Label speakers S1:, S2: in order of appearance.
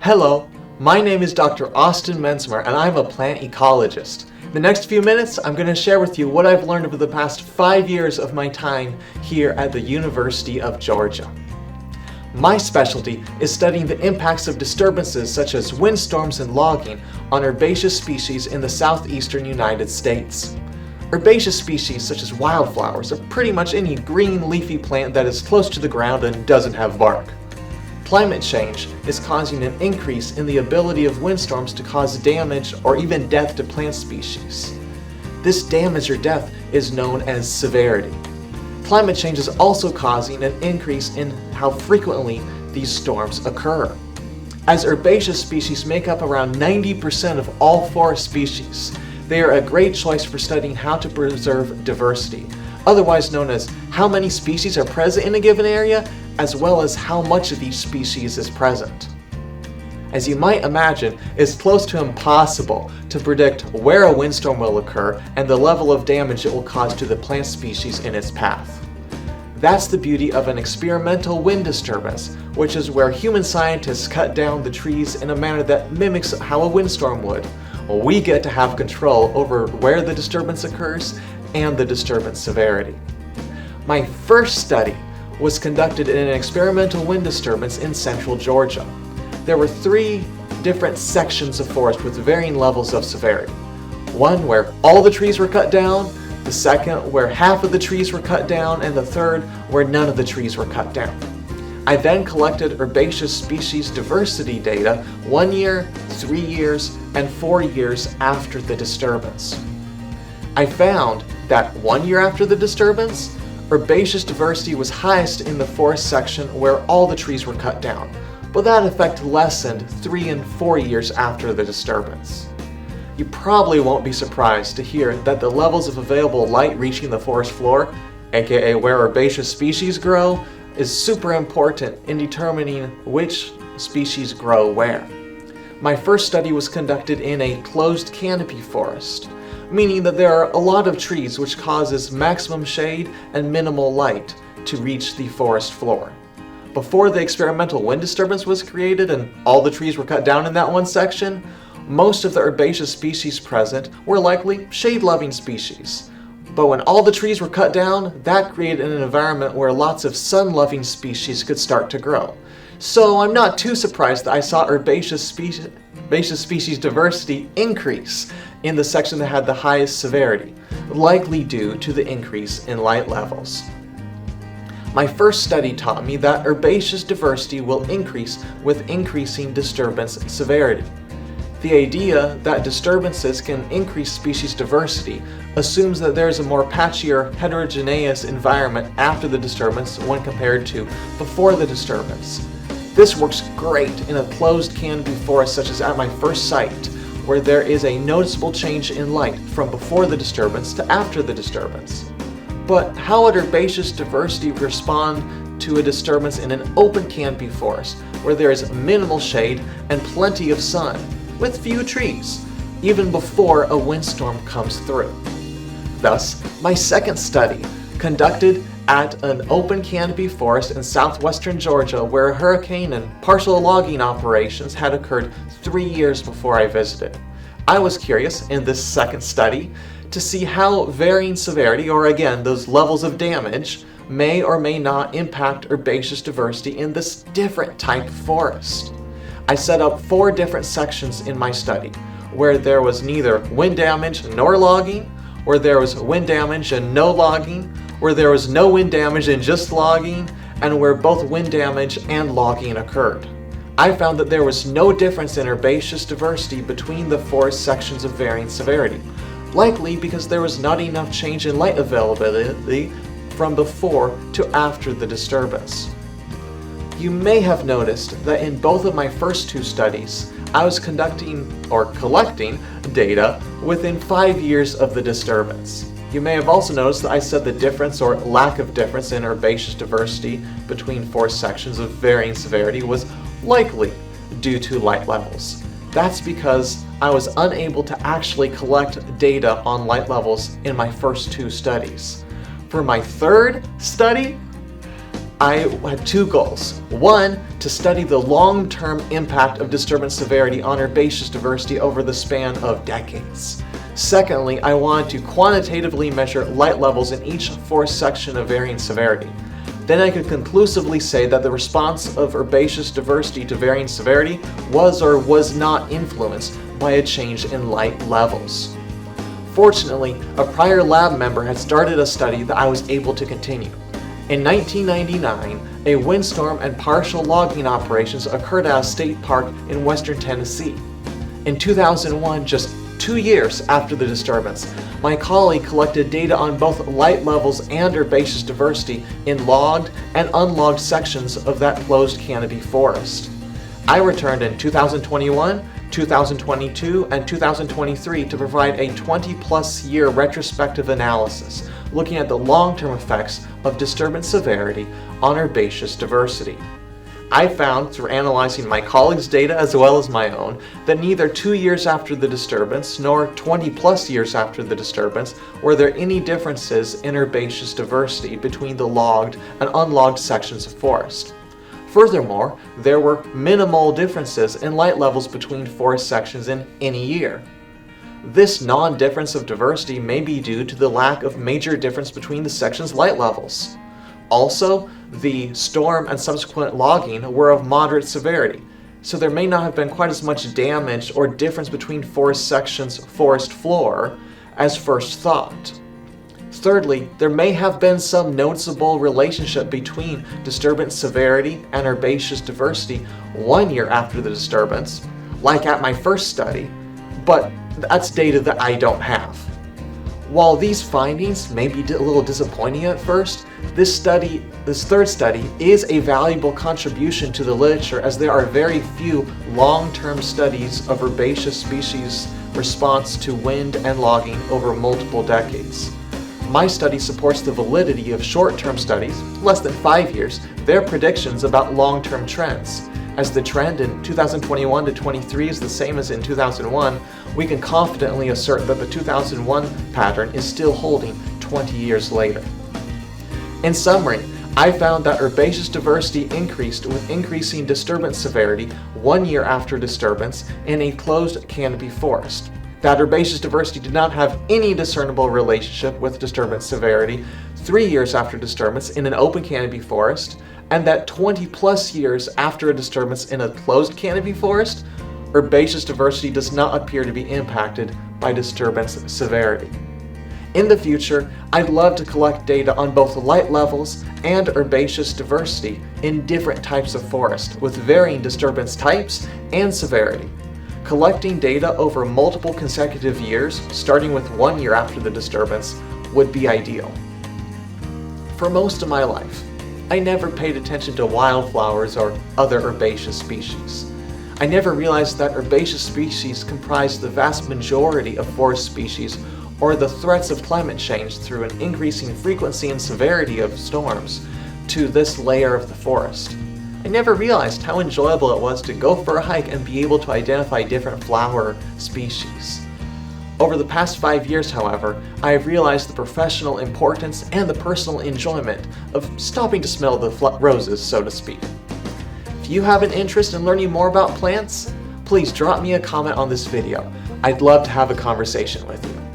S1: Hello, my name is Dr. Austin Menzmer and I'm a plant ecologist. In the next few minutes, I'm going to share with you what I've learned over the past 5 years of my time here at the University of Georgia. My specialty is studying the impacts of disturbances such as windstorms and logging on herbaceous species in the southeastern United States. Herbaceous species such as wildflowers are pretty much any green leafy plant that is close to the ground and doesn't have bark. Climate change is causing an increase in the ability of windstorms to cause damage or even death to plant species. This damage or death is known as severity. Climate change is also causing an increase in how frequently these storms occur. As herbaceous species make up around 90% of all forest species, they are a great choice for studying how to preserve diversity, otherwise known as how many species are present in a given area, as well as how much of each species is present. As you might imagine, it's close to impossible to predict where a windstorm will occur and the level of damage it will cause to the plant species in its path. That's the beauty of an experimental wind disturbance, which is where human scientists cut down the trees in a manner that mimics how a windstorm would. We get to have control over where the disturbance occurs and the disturbance severity. My first study was conducted in an experimental wind disturbance in central Georgia. There were 3 different sections of forest with varying levels of severity. One where all the trees were cut down, the second where half of the trees were cut down, and the third where none of the trees were cut down. I then collected herbaceous species diversity data 1 year, 3 years, and 4 years after the disturbance. I found that 1 year after the disturbance, herbaceous diversity was highest in the forest section where all the trees were cut down, but that effect lessened 3 and 4 years after the disturbance. You probably won't be surprised to hear that the levels of available light reaching the forest floor, aka where herbaceous species grow, is super important in determining which species grow where. My first study was conducted in a closed canopy forest, meaning that there are a lot of trees which causes maximum shade and minimal light to reach the forest floor. Before the experimental wind disturbance was created and all the trees were cut down in that one section, most of the herbaceous species present were likely shade-loving species. But when all the trees were cut down, that created an environment where lots of sun-loving species could start to grow. So I'm not too surprised that I saw herbaceous species diversity increase in the section that had the highest severity, likely due to the increase in light levels. My first study taught me that herbaceous diversity will increase with increasing disturbance severity. The idea that disturbances can increase species diversity assumes that there is a more patchy or heterogeneous environment after the disturbance when compared to before the disturbance. This works great in a closed canopy forest such as at my first site, where there is a noticeable change in light from before the disturbance to after the disturbance. But how would herbaceous diversity respond to a disturbance in an open canopy forest, where there is minimal shade and plenty of sun, with few trees, even before a windstorm comes through? Thus, my second study, conducted at an open canopy forest in southwestern Georgia where a hurricane and partial logging operations had occurred 3 years before I visited. I was curious in this second study to see how varying severity, or again, those levels of damage, may or may not impact herbaceous diversity in this different type of forest. I set up 4 different sections in my study, where there was neither wind damage nor logging, where there was wind damage and no logging, where there was no wind damage and just logging, and where both wind damage and logging occurred. I found that there was no difference in herbaceous diversity between the forest sections of varying severity, likely because there was not enough change in light availability from before to after the disturbance. You may have noticed that in both of my first 2 studies, I was collecting data within 5 years of the disturbance. You may have also noticed that I said the difference or lack of difference in herbaceous diversity between forest sections of varying severity was likely due to light levels. That's because I was unable to actually collect data on light levels in my first 2 studies. For my third study, I had two goals. One, to study the long-term impact of disturbance severity on herbaceous diversity over the span of decades. Secondly, I wanted to quantitatively measure light levels in each forest section of varying severity. Then I could conclusively say that the response of herbaceous diversity to varying severity was or was not influenced by a change in light levels. Fortunately, a prior lab member had started a study that I was able to continue. In 1999, a windstorm and partial logging operations occurred at a state park in western Tennessee. In 2001, just 2 years after the disturbance, my colleague collected data on both light levels and herbaceous diversity in logged and unlogged sections of that closed canopy forest. I returned in 2021, 2022, and 2023 to provide a 20-plus year retrospective analysis looking at the long-term effects of disturbance severity on herbaceous diversity. I found, through analyzing my colleagues' data as well as my own, that neither 2 years after the disturbance nor 20-plus years after the disturbance were there any differences in herbaceous diversity between the logged and unlogged sections of forest. Furthermore, there were minimal differences in light levels between forest sections in any year. This non-difference of diversity may be due to the lack of major difference between the sections' light levels. Also, the storm and subsequent logging were of moderate severity, so there may not have been quite as much damage or difference between forest sections' forest floor as first thought. Thirdly, there may have been some noticeable relationship between disturbance severity and herbaceous diversity 1 year after the disturbance, like at my first study, but that's data that I don't have. While these findings may be a little disappointing at first, this third study is a valuable contribution to the literature, as there are very few long-term studies of herbaceous species response to wind and logging over multiple decades. My study supports the validity of short-term studies, less than 5 years, their predictions about long-term trends. As the trend in 2021 to 23 is the same as in 2001, we can confidently assert that the 2001 pattern is still holding 20 years later. In summary, I found that herbaceous diversity increased with increasing disturbance severity 1 year after disturbance in a closed canopy forest. That herbaceous diversity did not have any discernible relationship with disturbance severity 3 years after disturbance in an open canopy forest, and that 20-plus years after a disturbance in a closed canopy forest, herbaceous diversity does not appear to be impacted by disturbance severity. In the future, I'd love to collect data on both light levels and herbaceous diversity in different types of forest with varying disturbance types and severity. Collecting data over multiple consecutive years, starting with 1 year after the disturbance, would be ideal. For most of my life, I never paid attention to wildflowers or other herbaceous species. I never realized that herbaceous species comprise the vast majority of forest species, or the threats of climate change through an increasing frequency and severity of storms to this layer of the forest. I never realized how enjoyable it was to go for a hike and be able to identify different flower species. Over the past 5 years, however, I have realized the professional importance and the personal enjoyment of stopping to smell the roses, so to speak. If you have an interest in learning more about plants, please drop me a comment on this video. I'd love to have a conversation with you.